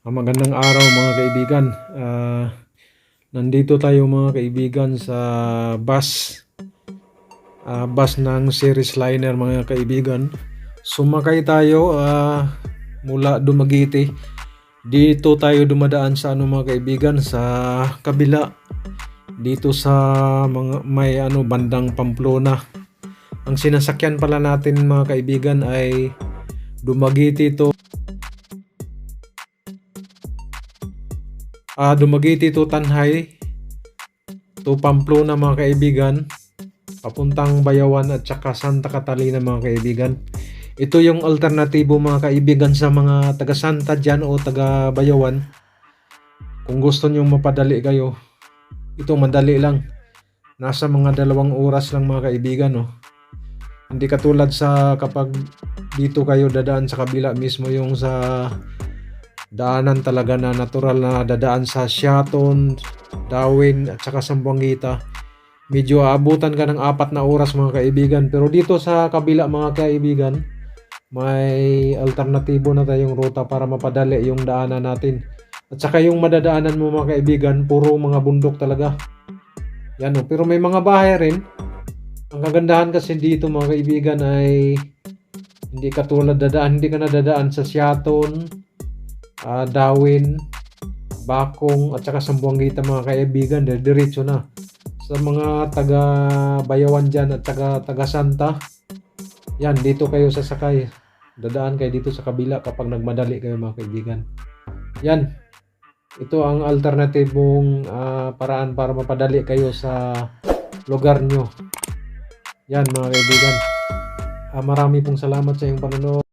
Magandang araw mga kaibigan. Nandito tayo mga kaibigan sa bus ng Series Liner mga kaibigan. Sumakay tayo mula Dumaguete. Dito tayo dumadaan sa mga kaibigan sa kabila. Dito sa may bandang Pamplona. Ang sinasakyan pala natin mga kaibigan ay Dumaguete to Tanhay to Pamplona mga kaibigan, papuntang Bayawan at saka Santa Catalina mga kaibigan. Ito yung alternatibo mga kaibigan sa mga taga Santa dyan o taga Bayawan. Kung gusto nyo mapadali kayo, ito madali lang, nasa mga 2 oras lang mga kaibigan. Hindi katulad sa kapag dito kayo dadaan sa kabila mismo, yung sa daanan talaga na natural na dadaan sa Siaton, Darwin at saka Sambuanguita. Medyo aabutan ka ng 4 na oras mga kaibigan. Pero dito sa kabila mga kaibigan, may alternatibo na tayong ruta para mapadali yung daanan natin. At saka yung madadaanan mo mga kaibigan, puro mga bundok talaga. Yan pero may mga bahay rin. Ang kagandahan kasi dito mga kaibigan ay hindi katulad hindi ka na dadaan sa Siaton, Darwin, Bakong at saka Sambuanguita mga kaibigan. Diretso na sa mga taga Bayawan dyan at saka taga Santa. Yan, dito kayo sasakay, dadaan kayo dito sa kabila kapag nagmadali kayo mga kaibigan. Yan, ito ang alternatibong paraan para mapadali kayo sa lugar nyo. Yan mga kaibigan, marami pong salamat sa iyong panonood.